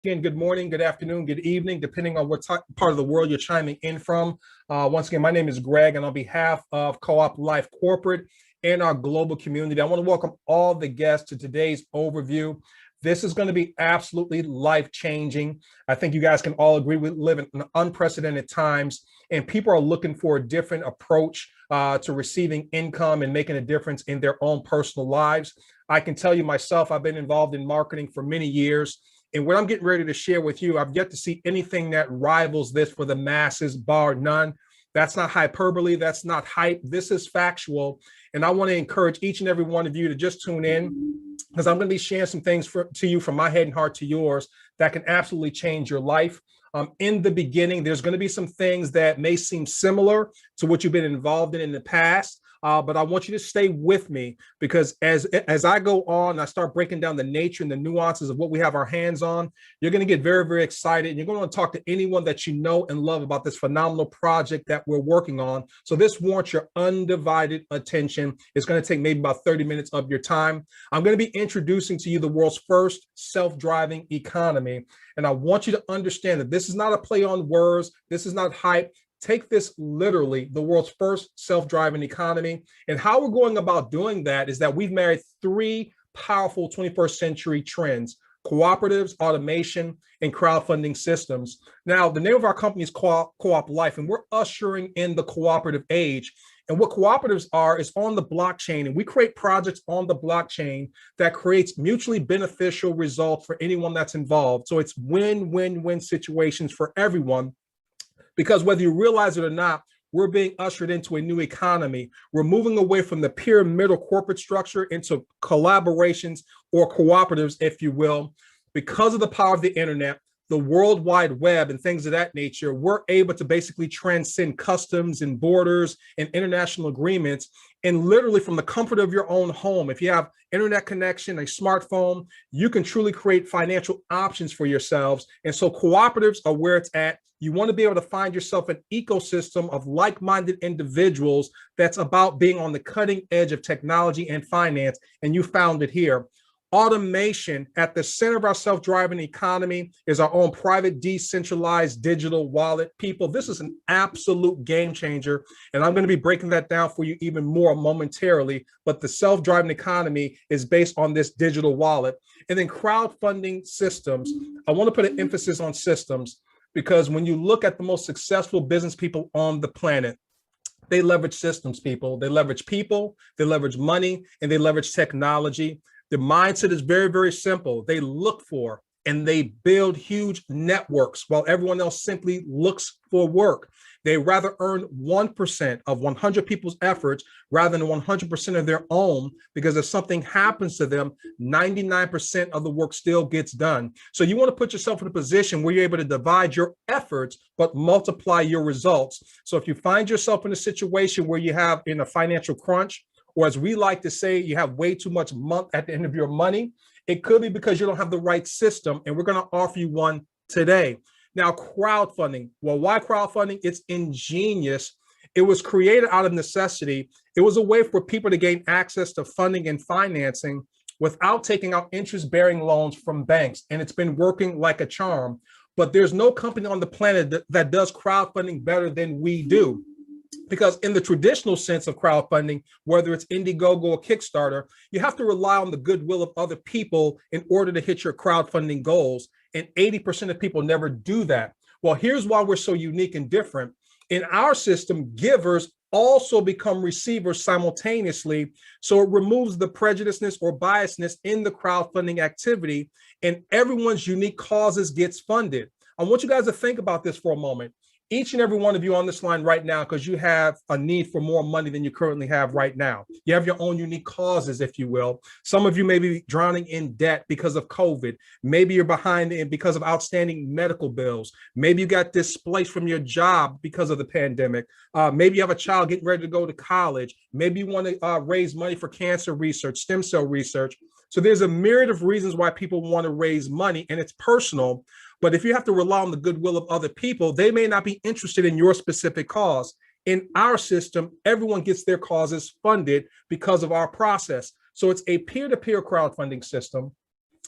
Again, good morning, good afternoon, good evening, depending on what part of the world you're chiming in from. Once again, my name is Greg, and on behalf of CoopLife Corporate and our global community, I want to welcome all the guests to today's overview. This is going to be absolutely life-changing. I think you guys can all agree we live in unprecedented times, and people are looking for a different approach to receiving income and making a difference in their own personal lives. I can tell you myself, I've been involved in marketing for many years. And what I'm getting ready to share with you, I've yet to see anything that rivals this for the masses, bar none. That's not hyperbole. That's not hype. This is factual. And I want to encourage each and every one of you to just tune in, because I'm going to be sharing some things to you from my head and heart to yours that can absolutely change your life. In the beginning, there's going to be some things that may seem similar to what you've been involved in the past. But I want you to stay with me, because as I go on, I start breaking down the nature and the nuances of what we have our hands on. You're going to get very, very excited. And you're going to want to talk to anyone that you know and love about this phenomenal project that we're working on. So this warrants your undivided attention. It's going to take maybe about 30 minutes of your time. I'm going to be introducing to you the world's first self-driving economy. And I want you to understand that this is not a play on words. This is not hype. Take this literally, the world's first self-driving economy. And how we're going about doing that is that we've married three powerful 21st century trends: cooperatives, automation, and crowdfunding systems. Now, the name of our company is CoopLife, and we're ushering in the cooperative age. And what cooperatives are is on the blockchain, and we create projects on the blockchain that creates mutually beneficial results for anyone that's involved. So it's win-win-win situations for everyone. Because whether you realize it or not, we're being ushered into a new economy. We're moving away from the pyramidal corporate structure into collaborations or cooperatives, if you will. Because of the power of the internet, the World Wide Web, and things of that nature, we're able to basically transcend customs and borders and international agreements. And literally from the comfort of your own home, if you have internet connection, a smartphone, you can truly create financial options for yourselves. And so cooperatives are where it's at. You want to be able to find yourself an ecosystem of like-minded individuals that's about being on the cutting edge of technology and finance, and you found it here. Automation at the center of our self-driving economy is our own private, decentralized digital wallet. People, this is an absolute game changer, and I'm going to be breaking that down for you even more momentarily. But the self-driving economy is based on this digital wallet. And then crowdfunding systems. I want to put an emphasis on systems, because when you look at the most successful business people on the planet, they leverage systems, people. They leverage money, and they leverage technology. The mindset is very, very simple. They look for and they build huge networks while everyone else simply looks for work. They rather earn 1% of 100 people's efforts rather than 100% of their own, because if something happens to them, 99% of the work still gets done. So you want to put yourself in a position where you're able to divide your efforts, but multiply your results. So if you find yourself in a situation where you have in a financial crunch, or as we like to say, you have way too much month at the end of your money, it could be because you don't have the right system, and we're going to offer you one today. Now, crowdfunding. Well, why crowdfunding? It's ingenious. It was created out of necessity. It was a way for people to gain access to funding and financing without taking out interest-bearing loans from banks, and it's been working like a charm. But there's no company on the planet that does crowdfunding better than we do. Because in the traditional sense of crowdfunding, whether it's Indiegogo or Kickstarter, you have to rely on the goodwill of other people in order to hit your crowdfunding goals. And 80% of people never do that. Well, here's why we're so unique and different. In our system, givers also become receivers simultaneously. So it removes the prejudiceness or biasness in the crowdfunding activity, and everyone's unique causes gets funded. I want you guys to think about this for a moment. Each and every one of you on this line right now, because you have a need for more money than you currently have right now. You have your own unique causes, if you will. Some of you may be drowning in debt because of COVID. Maybe you're behind because of outstanding medical bills. Maybe you got displaced from your job because of the pandemic. Maybe you have a child getting ready to go to college. Maybe you want to raise money for cancer research, stem cell research. So there's a myriad of reasons why people want to raise money, and it's personal. But if you have to rely on the goodwill of other people, they may not be interested in your specific cause. In our system, everyone gets their causes funded because of our process. So it's a peer-to-peer crowdfunding system.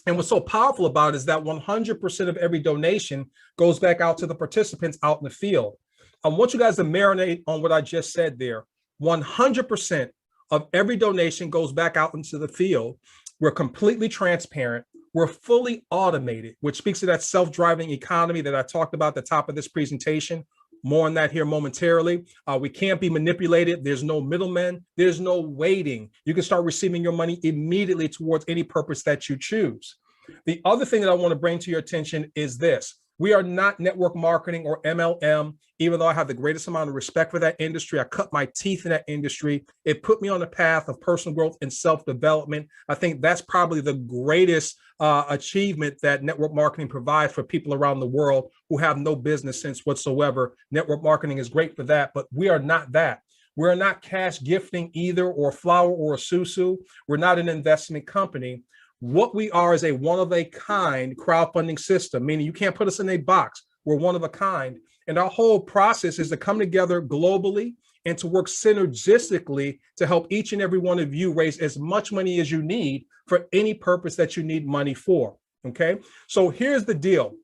And what's so powerful about it is that 100% of every donation goes back out to the participants out in the field. I want you guys to marinate on what I just said there. 100% of every donation goes back out into the field. We're completely transparent. We're fully automated, which speaks to that self-driving economy that I talked about at the top of this presentation. More on that here momentarily. We can't be manipulated. There's no middlemen. There's no waiting. You can start receiving your money immediately towards any purpose that you choose. The other thing that I want to bring to your attention is this. We are not network marketing or MLM, even though I have the greatest amount of respect for that industry. I cut my teeth in that industry. It put me on the path of personal growth and self-development. I think that's probably the greatest achievement that network marketing provides for people around the world who have no business sense whatsoever. Network marketing is great for that, but we are not that. We're not cash gifting either, or flour or a susu. We're not an investment company. What we are is a one-of-a-kind crowdfunding system, meaning you can't put us in a box. We're one of a kind. And our whole process is to come together globally and to work synergistically to help each and every one of you raise as much money as you need for any purpose that you need money for, okay? So here's the deal.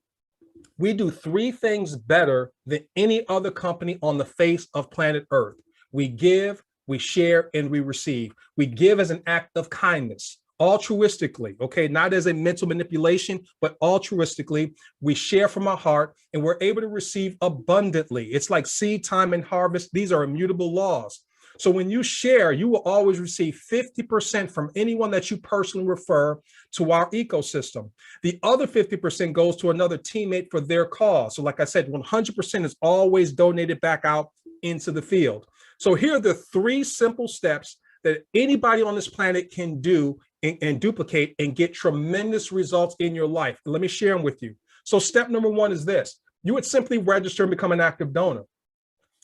We do three things better than any other company on the face of planet Earth. We give, we share, and we receive. We give as an act of kindness. Altruistically, okay, not as a mental manipulation, but altruistically. We share from our heart and we're able to receive abundantly. It's like seed time and harvest. These are immutable laws. So when you share, you will always receive 50% from anyone that you personally refer to our ecosystem. The other 50% goes to another teammate for their cause. So like I said, 100% is always donated back out into the field. So here are the three simple steps that anybody on this planet can do and duplicate and get tremendous results in your life. And let me share them with you. So step number one is this. You would simply register and become an active donor.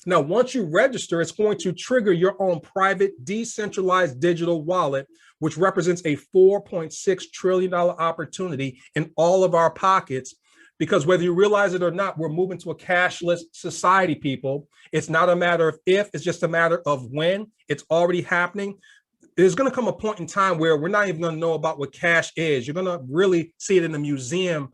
Now, once you register, it's going to trigger your own private, decentralized digital wallet, which represents a $4.6 trillion opportunity in all of our pockets. Because whether you realize it or not, we're moving to a cashless society, people. It's not a matter of if, it's just a matter of when. It's already happening. There's going to come a point in time where we're not even going to know about what cash is. You're going to really see it in a museum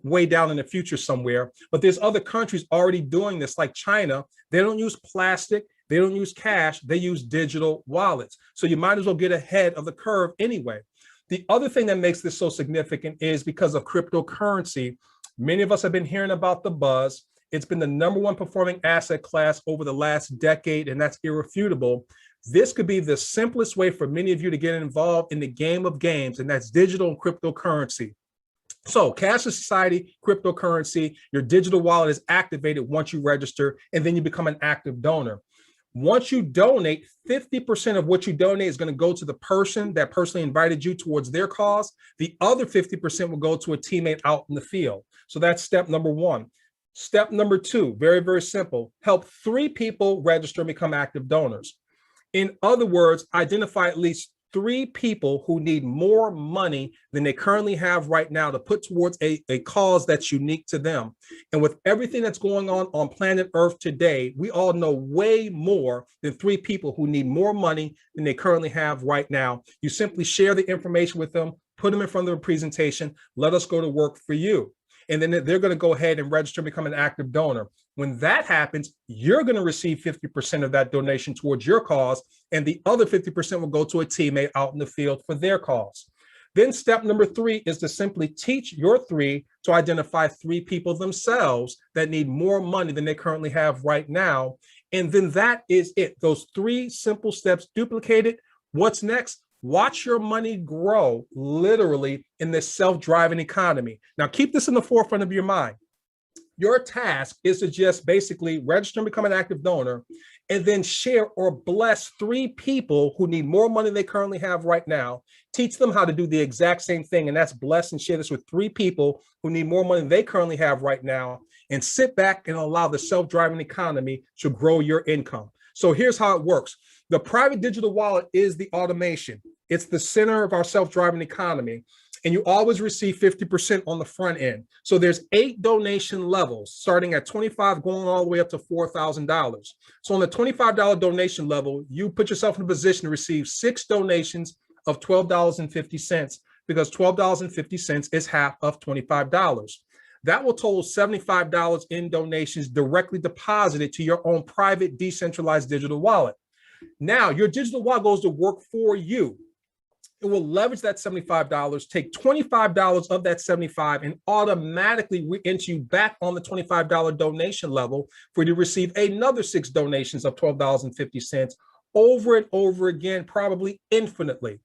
way down in the future somewhere. But there's other countries already doing this, like China. They don't use plastic. They don't use cash. They use digital wallets. So you might as well get ahead of the curve anyway. The other thing that makes this so significant is because of cryptocurrency. Many of us have been hearing about the buzz. It's been the #1 performing asset class over the last decade, and that's irrefutable. This could be the simplest way for many of you to get involved in the game of games, and that's digital and cryptocurrency. So cashless society, cryptocurrency, your digital wallet is activated once you register, and then you become an active donor. Once you donate, 50% of what you donate is going to go to the person that personally invited you towards their cause. The other 50% will go to a teammate out in the field. So that's step number one. Step number two, very, very simple. Help 3 people register and become active donors. In other words, identify at least 3 people who need more money than they currently have right now to put towards a cause that's unique to them. And with everything that's going on planet Earth today, we all know way more than 3 people who need more money than they currently have right now. You simply share the information with them, put them in front of the presentation, let us go to work for you. And then they're going to go ahead and register and become an active donor. When that happens, you're going to receive 50% of that donation towards your cause, and the other 50% will go to a teammate out in the field for their cause. Then step number 3 is to simply teach your 3 to identify 3 people themselves that need more money than they currently have right now. And then that is it. Those 3 simple steps duplicated. What's next? Watch your money grow literally in this self-driving economy. Now, keep this in the forefront of your mind. Your task is to just basically register and become an active donor, and then share or bless 3 people who need more money than they currently have right now. Teach them how to do the exact same thing, and that's bless and share this with 3 people who need more money than they currently have right now, and sit back and allow the self-driving economy to grow your income. So here's how it works. The private digital wallet is the automation. It's the center of our self-driving economy. And you always receive 50% on the front end. So there's 8 donation levels, starting at $25, going all the way up to $4,000. So on the $25 donation level, you put yourself in a position to receive 6 donations of $12.50. because $12.50 is half of $25. That will total $75 in donations directly deposited to your own private decentralized digital wallet. Now, your digital wallet goes to work for you. It will leverage that $75, take $25 of that $75 and automatically re-enter you back on the $25 donation level for you to receive another 6 donations of $12.50 over and over again, probably infinitely.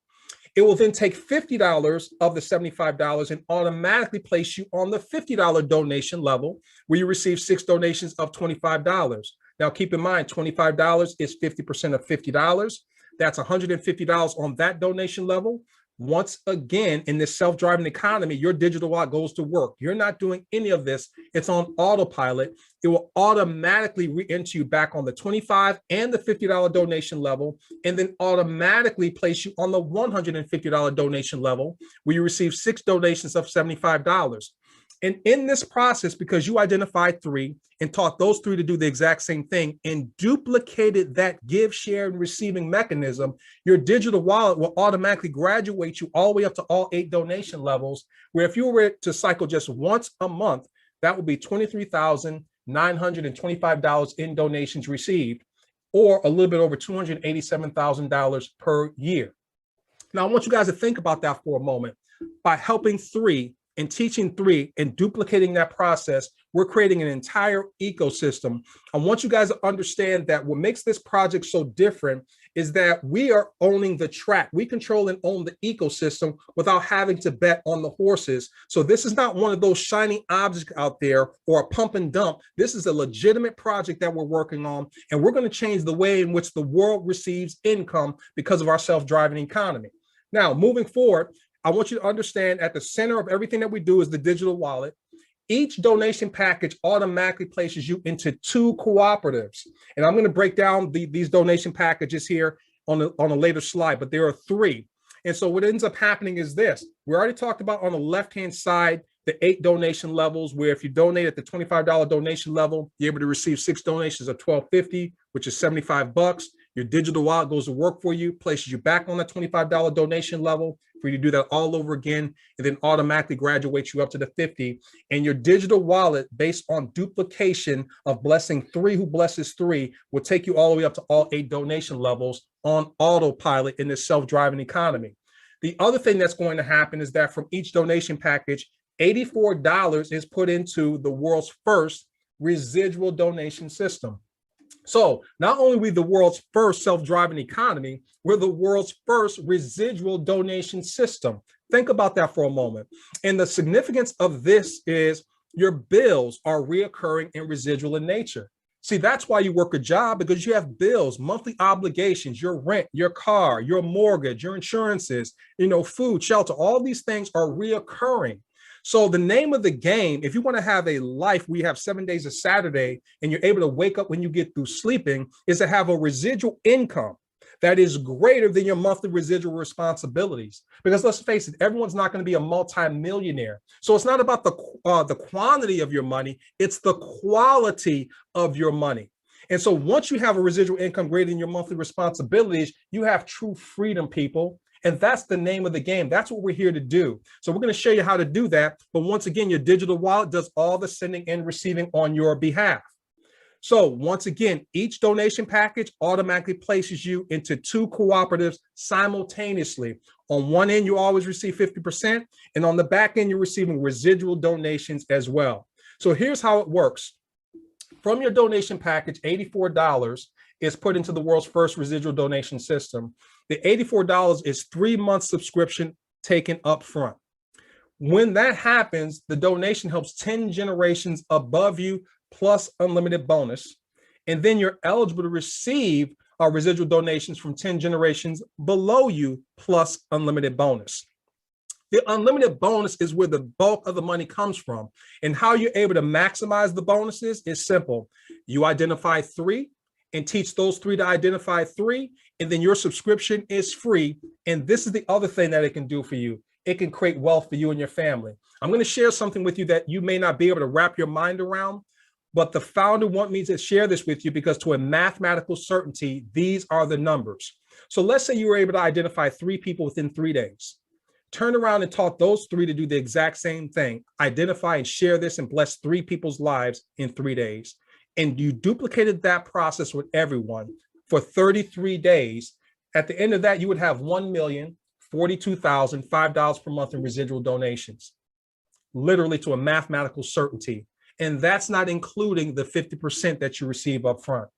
It will then take $50 of the $75 and automatically place you on the $50 donation level where you receive 6 donations of $25. Now, keep in mind, $25 is 50% of $50. That's $150 on that donation level. Once again, in this self-driving economy, your digital wallet goes to work. You're not doing any of this. It's on autopilot. It will automatically re-enter you back on the $25 and the $50 donation level, and then automatically place you on the $150 donation level where you receive 6 donations of $75. And in this process, because you identified 3 and taught those 3 to do the exact same thing and duplicated that give, share, and receiving mechanism, your digital wallet will automatically graduate you all the way up to all 8 donation levels, where if you were to cycle just once a month, that would be $23,925 in donations received, or a little bit over $287,000 per year. Now, I want you guys to think about that for a moment. By helping 3 and teaching 3 and duplicating that process, we're creating an entire ecosystem. I want you guys to understand that what makes this project so different is that we are owning the track. We control and own the ecosystem without having to bet on the horses. So this is not one of those shiny objects out there or a pump and dump. This is a legitimate project that we're working on, and we're going to change the way in which the world receives income because of our self-driving economy. Now, moving forward, I want you to understand at the center of everything that we do is the digital wallet. Each donation package automatically places you into 2 cooperatives. And I'm going to break down these donation packages here on a later slide, but there are 3. And so what ends up happening is this. We already talked about on the left-hand side, the 8 donation levels, where if you donate at the $25 donation level, you're able to receive 6 donations of $12.50, which is $75. Your digital wallet goes to work for you, places you back on the $25 donation level for you to do that all over again, and then automatically graduates you up to the 50. And your digital wallet, based on duplication of blessing 3 who blesses 3, will take you all the way up to all 8 donation levels on autopilot in this self-driving economy. The other thing that's going to happen is that from each donation package, $84 is put into the world's first residual donation system. So not only are we the world's first self-driving economy, we're the world's first residual donation system. Think about that for a moment. And the significance of this is your bills are reoccurring and residual in nature. See, that's why you work a job, because you have bills, monthly obligations, your rent, your car, your mortgage, your insurances, food, shelter, all these things are reoccurring. So the name of the game, if you want to have a life where you have 7 days of Saturday and you're able to wake up when you get through sleeping, is to have a residual income that is greater than your monthly residual responsibilities. Because let's face it, everyone's not going to be a multi-millionaire. So it's not about the quantity of your money, it's the quality of your money. And so once you have a residual income greater than your monthly responsibilities, you have true freedom, people. And that's the name of the game. That's what we're here to do. So we're going to show you how to do that. But once again, your digital wallet does all the sending and receiving on your behalf. So once again, each donation package automatically places you into 2 cooperatives simultaneously. On one end, you always receive 50%, and on the back end, you're receiving residual donations as well. So here's how it works. From your donation package, $84 is put into the world's first residual donation system. The $84 is 3 months subscription taken up front. When that happens, the donation helps 10 generations above you plus unlimited bonus. And then you're eligible to receive residual donations from 10 generations below you plus unlimited bonus. The unlimited bonus is where the bulk of the money comes from. And how you're able to maximize the bonuses is simple. You identify 3 and teach those 3 to identify 3, and then your subscription is free. And this is the other thing that it can do for you. It can create wealth for you and your family. I'm going to share something with you that you may not be able to wrap your mind around, but the founder wants me to share this with you because to a mathematical certainty, these are the numbers. So let's say you were able to identify 3 people within 3 days. Turn around and taught those 3 to do the exact same thing. Identify and share this and bless 3 people's lives in 3 days. And you duplicated that process with everyone for 33 days. At the end of that, you would have $1,042,005 per month in residual donations, literally to a mathematical certainty. And that's not including the 50% that you receive up front.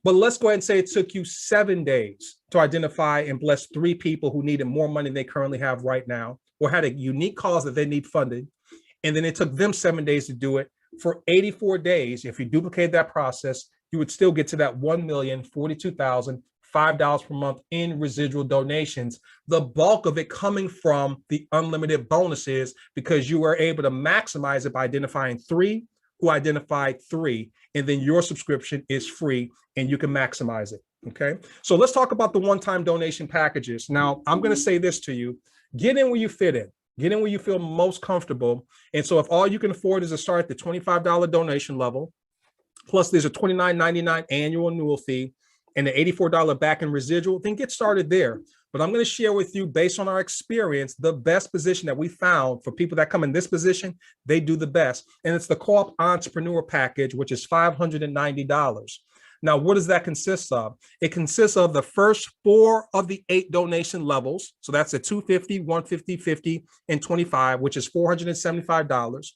But let's go ahead and say it took you 7 days to identify and bless 3 people who needed more money than they currently have right now, or had a unique cause that they need funded. And then it took them 7 days to do it. For 84 days, if you duplicate that process, you would still get to that $1,042,005 per month in residual donations, the bulk of it coming from the unlimited bonuses, because you were able to maximize it by identifying 3 who identified 3, and then your subscription is free and you can maximize it. Okay, so let's talk about the one-time donation packages. Now, I'm going to say this to you: get in where you fit in. Get in where you feel most comfortable. And so if all you can afford is to start at the $25 donation level, plus there's a $29.99 annual renewal fee and the $84 back in residual, then get started there. But I'm going to share with you, based on our experience, the best position that we found for people that come in this position. They do the best. And it's the Co-op Entrepreneur Package, which is $590. Now, what does that consist of? It consists of the first 4 of the 8 donation levels. So that's a $250, $150, $50, and $25, which is $475,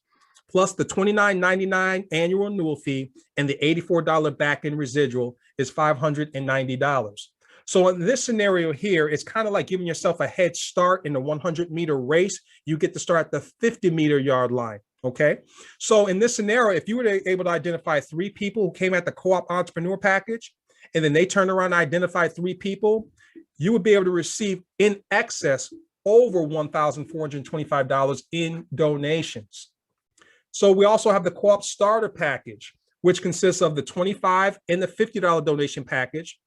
plus the $29.99 annual renewal fee and the $84 back-end residual is $590. So in this scenario here, it's kind of like giving yourself a head start in the 100-meter race. You get to start at the 50-meter yard line. Okay, so in this scenario, if you were able to identify 3 people who came at the Co-op Entrepreneur Package, and then they turned around and identified 3 people, you would be able to receive in excess over $1,425 in donations. So we also have the Co-op Starter Package, which consists of the $25 and the $50 donation package,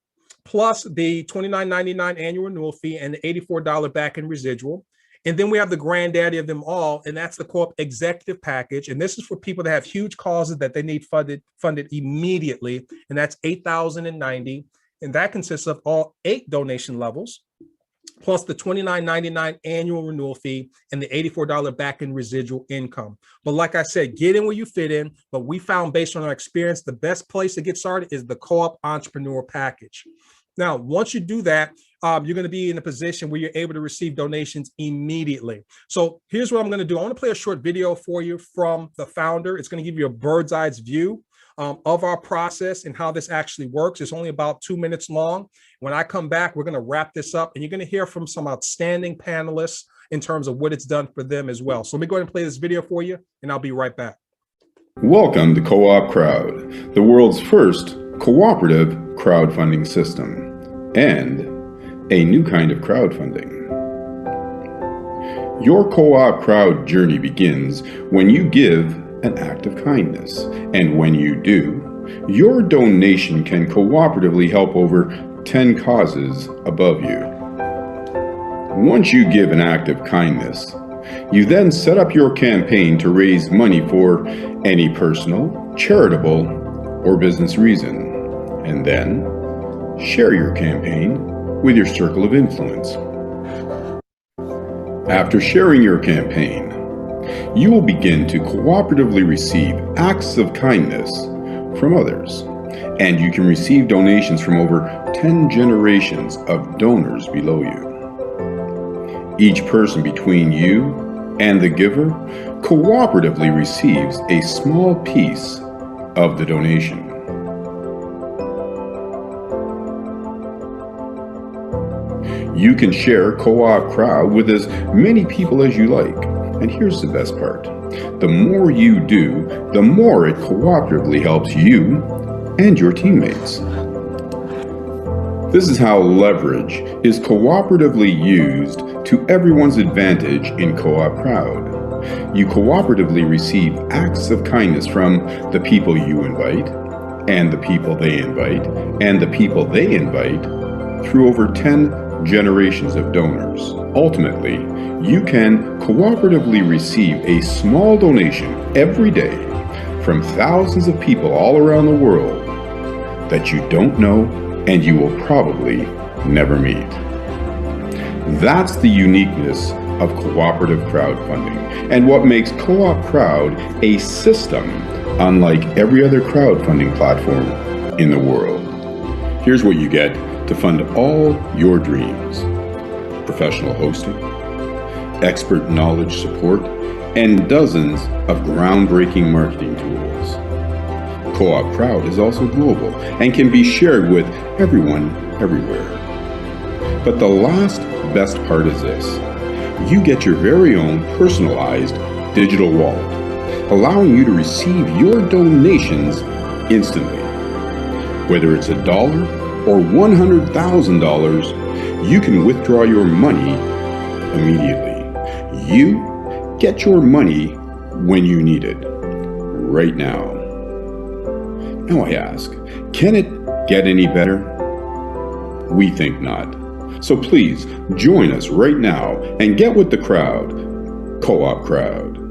plus the $29.99 annual renewal fee and the $84 back-end residual. And then we have the granddaddy of them all, and that's the Co-op Executive Package. And this is for people that have huge causes that they need funded immediately, and that's $8,090. And that consists of all 8 donation levels, plus the $29.99 annual renewal fee and the $84 back-end residual income. But like I said, get in where you fit in. But we found, based on our experience, the best place to get started is the Co-op Entrepreneur Package. Now, once you do that, you're going to be in a position where you're able to receive donations immediately. So here's what I'm going to do. I want to play a short video for you from the founder. It's going to give you a bird's eye view of our process and how this actually works. It's only about 2 minutes long. When I come back, we're going to wrap this up, and you're going to hear from some outstanding panelists in terms of what it's done for them as well. So let me go ahead and play this video for you, and I'll be right back. Welcome to Co-op Crowd, the world's first cooperative crowdfunding system, and a new kind of crowdfunding. Your co-op crowd journey begins when you give an act of kindness, and when you do, your donation can cooperatively help over 10 causes above you. Once you give an act of kindness, you then set up your campaign to raise money for any personal, charitable, or business reason, and then share your campaign with your circle of influence. After sharing your campaign, you will begin to cooperatively receive acts of kindness from others, and you can receive donations from over 10 generations of donors below you. Each person between you and the giver cooperatively receives a small piece of the donation. You can share Co-op Crowd with as many people as you like. And here's the best part. The more you do, the more it cooperatively helps you and your teammates. This is how leverage is cooperatively used to everyone's advantage in Co-op Crowd. You cooperatively receive acts of kindness from the people you invite, and the people they invite, and the people they invite, through over 10 generations of donors. Ultimately, you can cooperatively receive a small donation every day from thousands of people all around the world that you don't know and you will probably never meet. That's the uniqueness of cooperative crowdfunding and what makes Co-op Crowd a system unlike every other crowdfunding platform in the world. Here's what you get to fund all your dreams: professional hosting, expert knowledge support, and dozens of groundbreaking marketing tools. Co-op Crowd is also global and can be shared with everyone, everywhere. But the last best part is this: you get your very own personalized digital wallet, allowing you to receive your donations instantly. Whether it's $1 or $100,000, you can withdraw your money immediately. You get your money when you need it, right now. Now I ask, can it get any better? We think not. So please join us right now and get with the crowd. Co-op Crowd.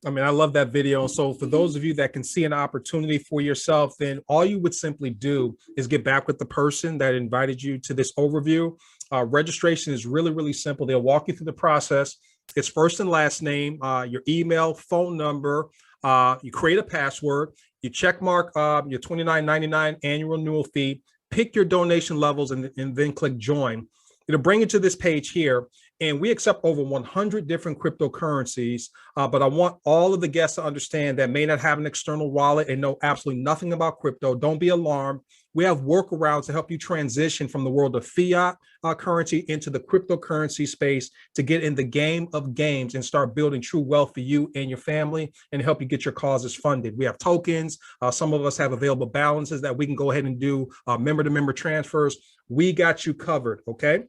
I mean, I love that video. So for those of you that can see an opportunity for yourself, then all you would simply do is get back with the person that invited you to this overview. Registration is really, really simple. They'll walk you through the process. It's first and last name, your email, phone number, you create a password, you check mark your $29.99 annual renewal fee, pick your donation levels, and then click join. It'll bring you to this page here. And we accept over 100 different cryptocurrencies, but I want all of the guests to understand that may not have an external wallet and know absolutely nothing about crypto. Don't be alarmed. We have workarounds to help you transition from the world of fiat currency into the cryptocurrency space to get in the game of games and start building true wealth for you and your family and help you get your causes funded. We have tokens. Some of us have available balances that we can go ahead and do member-to-member transfers. We got you covered, okay?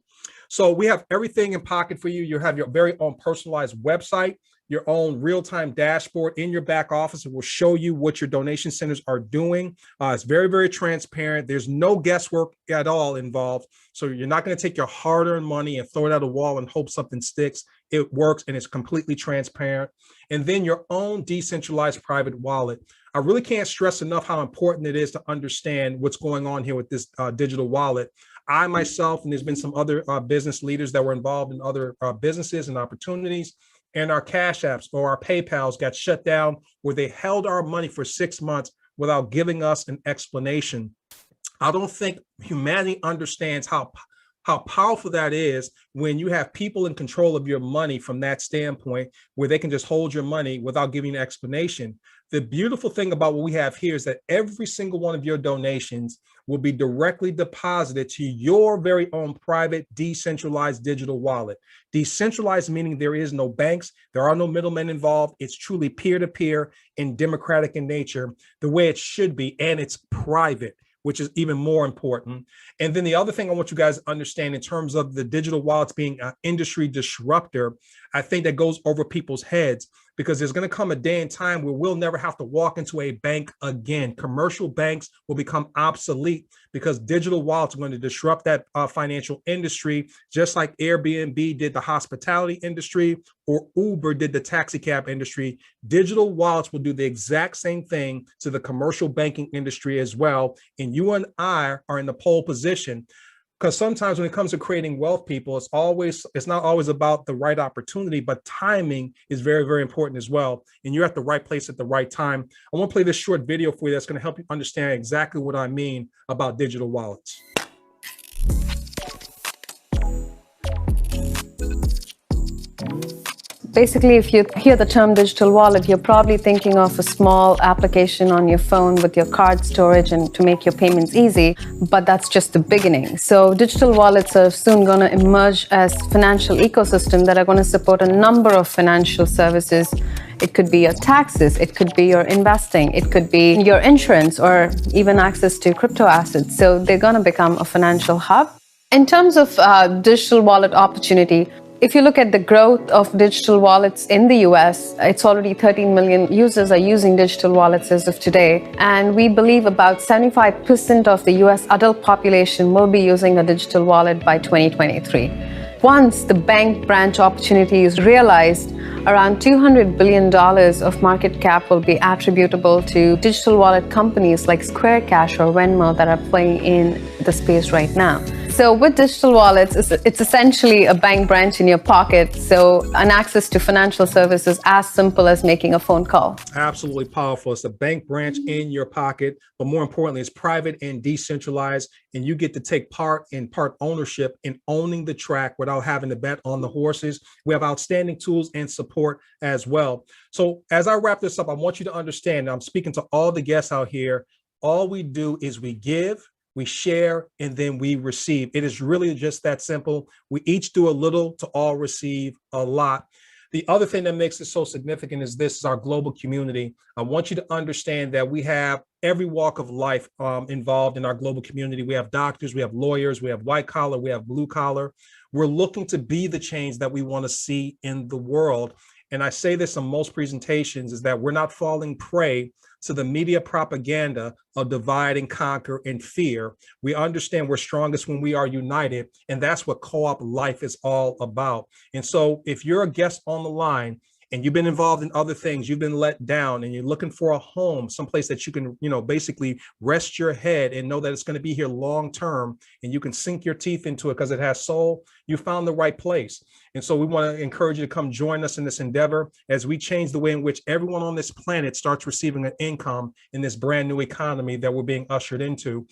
So we have everything in pocket for you. You have your very own personalized website, your own real-time dashboard in your back office. It will show you what your donation centers are doing. It's very, very transparent. There's no guesswork at all involved. So you're not going to take your hard-earned money and throw it at a wall and hope something sticks. It works and it's completely transparent. And then your own decentralized private wallet. I really can't stress enough how important it is to understand what's going on here with this digital wallet. I myself, and there's been some other business leaders that were involved in other businesses and opportunities, and our Cash Apps or our PayPals got shut down where they held our money for 6 months without giving us an explanation. I don't think humanity understands how powerful that is when you have people in control of your money from that standpoint, where they can just hold your money without giving an explanation. The beautiful thing about what we have here is that every single one of your donations will be directly deposited to your very own private decentralized digital wallet. Decentralized meaning there is no banks, there are no middlemen involved. It's truly peer-to-peer and democratic in nature, the way it should be, and it's private, which is even more important. And then the other thing I want you guys to understand in terms of the digital wallets being an industry disruptor, I think that goes over people's heads, because there's going to come a day and time where we'll never have to walk into a bank again. Commercial banks will become obsolete because digital wallets are going to disrupt that financial industry, just like Airbnb did the hospitality industry or Uber did the taxi cab industry. Digital wallets will do the exact same thing to the commercial banking industry as well. And you and I are in the pole position. Because sometimes when it comes to creating wealth, people, it's not always about the right opportunity, but timing is very, very important as well. And you're at the right place at the right time. I want to play this short video for you that's going to help you understand exactly what I mean about digital wallets. Basically, if you hear the term digital wallet, you're probably thinking of a small application on your phone with your card storage and to make your payments easy, but that's just the beginning. So digital wallets are soon going to emerge as financial ecosystem that are going to support a number of financial services. It could be your taxes, it could be your investing, it could be your insurance, or even access to crypto assets. So they're going to become a financial hub. In terms of digital wallet opportunity, if you look at the growth of digital wallets in the US, it's already 13 million users are using digital wallets as of today. And we believe about 75% of the US adult population will be using a digital wallet by 2023. Once the bank branch opportunity is realized, around $200 billion of market cap will be attributable to digital wallet companies like Square Cash or Venmo that are playing in the space right now. So with digital wallets, it's essentially a bank branch in your pocket. So an access to financial services as simple as making a phone call. Absolutely powerful. It's a bank branch in your pocket, but more importantly, it's private and decentralized, and you get to take part ownership in owning the track without having to bet on the horses. We have outstanding tools and support as well. So as I wrap this up, I want you to understand, I'm speaking to all the guests out here, all we do is we give, we share, and then we receive. It is really just that simple. We each do a little to all receive a lot. The other thing that makes it so significant is this is our global community. I want you to understand that we have every walk of life involved in our global community. We have doctors, we have lawyers, we have white collar, we have blue collar. We're looking to be the change that we want to see in the world. And I say this in most presentations, is that we're not falling prey to the media propaganda of divide and conquer and fear. We understand we're strongest when we are united, and that's what Co-op Life is all about. And so if you're a guest on the line and you've been involved in other things, you've been let down, and you're looking for a home, someplace that you can, basically rest your head and know that it's going to be here long term, and you can sink your teeth into it because it has soul, you found the right place. And so we want to encourage you to come join us in this endeavor as we change the way in which everyone on this planet starts receiving an income in this brand new economy that we're being ushered into.